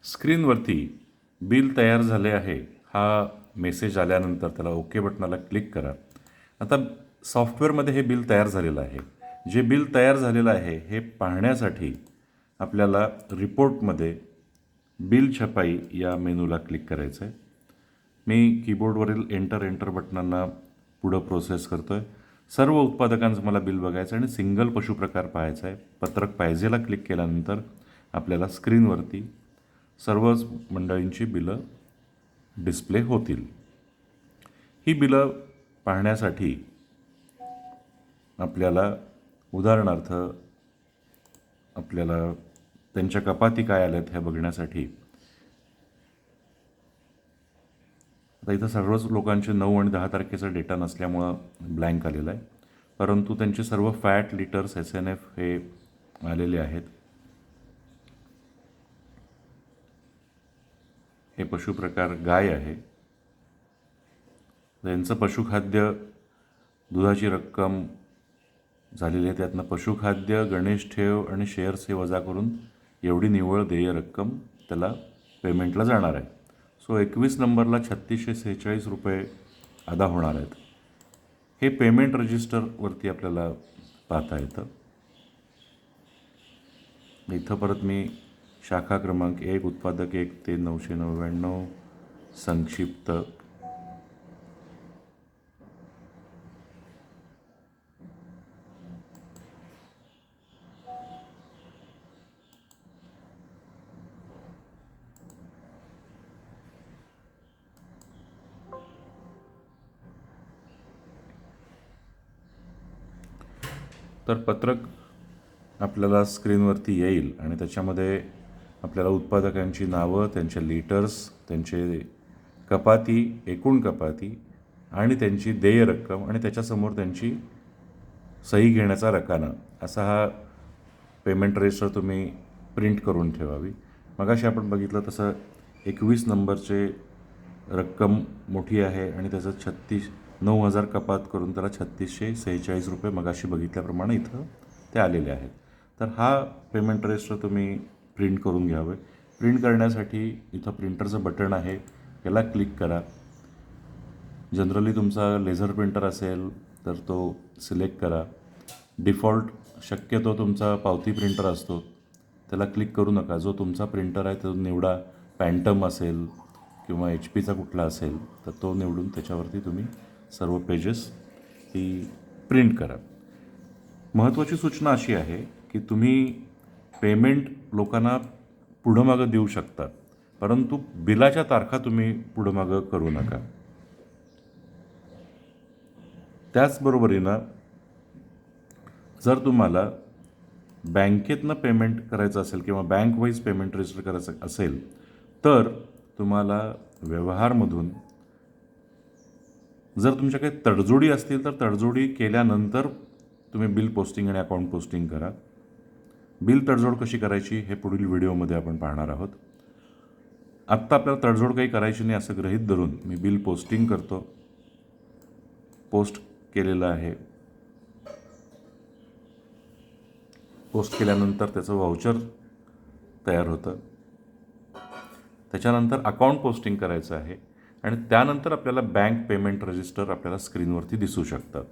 स्क्रीनवरती bill तयार झाले आहे हा मेसेज आल्यानंतर त्याला ओके बटनाला क्लिक करा. आता सॉफ्टवेअरमध्ये हे बिल तयार झालेलं आहे. जे बिल तयार झालेलं आहे हे पाहण्यासाठी आपल्याला रिपोर्टमध्ये बिल छपाई या मेनूला क्लिक करायचं आहे. मी कीबोर्डवरील एंटर बटनांना पुढं प्रोसेस करतो आहे. सर्व उत्पादकांचं मला बिल बघायचं आहे आणि सिंगल पशुप्रकार पाहायचा आहे. पत्रक पाहिजेला क्लिक केल्यानंतर आपल्याला स्क्रीनवरती सर्वच मंडळींची बिलं डिस्प्ले होतील. ही बिलं पाहण्यासाठी आपल्याला उदाहरणार्थ आपल्याला त्यांच्या कपाती काय आल्यात हे बघण्यासाठी आता इथं सर्वच लोकांचे 9 आणि 10 तारखेचा डेटा नसल्यामुळं ब्लँक आलेला आहे, परंतु त्यांचे सर्व फॅट, लिटर्स, SNF हे आलेले आहेत. हे पशुप्रकार गाय आहे. यांचं पशुखाद्य दुधाची रक्कम झालेली आहे. त्यातनं पशुखाद्य, गणेश ठेव आणि शेअर्स हे वजा करून एवढी निव्वळ देय रक्कम त्याला पेमेंटला जाणार आहे. सो 21 नंबरला 3646 रुपये अदा होणार आहेत. हे पेमेंट रजिस्टरवरती आपल्याला पाहता येतं. इथं परत मी शाखा क्रमांक 1, उत्पादक 1 ते 999, संक्षिप्त, तर पत्रक आपल्याला स्क्रीनवरती येईल आणि त्याच्यामध्ये आपल्याला उत्पादकांची नावं, त्यांचे लिटर्स, त्यांचे कपाती, एकूण कपाती आणि त्यांची देय रक्कम आणि त्याच्यासमोर त्यांची सही घेण्याचा रकाना असा हा पेमेंट रजिस्टर तुम्ही प्रिंट करून ठेवावी. मगाशी आपण बघितलं तसं 21 नंबरचे रक्कम मोठी आहे आणि त्याचं 9,000 कपात करून त्याला 3646 रुपये मगाशी बघितल्याप्रमाणे इथं ते आलेले आहेत. तर हा पेमेंट रजिस्टर तुम्ही प्रिंट करून घ्यावे. प्रिंट करण्यासाठी इथं प्रिंटरचं बटन आहे, याला क्लिक करा. जनरली तुमचा लेझर प्रिंटर असेल तर तो सिलेक्ट करा. डिफॉल्ट शक्यतो तुमचा पावती प्रिंटर असतो, त्याला क्लिक करू नका. जो तुमचा प्रिंटर आहे तो निवडा. पॅन्टम असेल किंवा HPचा कुठला असेल तर तो निवडून त्याच्यावरती तुम्ही सर्व पेजेस ही प्रिंट करा. महत्त्वाची सूचना अशी आहे की तुम्ही पेमेंट लोकांना पुढं मागं देऊ शकता, परंतु बिलाच्या तारखा तुम्ही पुढं मागं करू नका. त्याचबरोबरीनं जर तुम्हाला बँकेतनं पेमेंट करायचं असेल किंवा बँक वाईज पेमेंट रजिस्टर करायचं असेल तर तुम्हाला व्यवहारमधून जर तुमच्या काही तडजोडी असतील तर तडजोडी केल्यानंतर तुम्ही बिल पोस्टिंग आणि अकाउंट पोस्टिंग करा. बिल तडजोड कशी करायची हे पुढील व्हिडिओमध्ये आपण पाहणार आहोत. आत्ता आपल्याला तडजोड काही करायची नाही असं गृहीत धरून मी बिल पोस्टिंग करतो. पोस्ट केलेलं आहे. पोस्ट केल्यानंतर त्याचं व्हाउचर तयार होतं. त्याच्यानंतर अकाउंट पोस्टिंग करायचं आहे आणि त्यानंतर आपल्याला बँक पेमेंट रजिस्टर आपल्याला स्क्रीनवरती दिसू शकतं.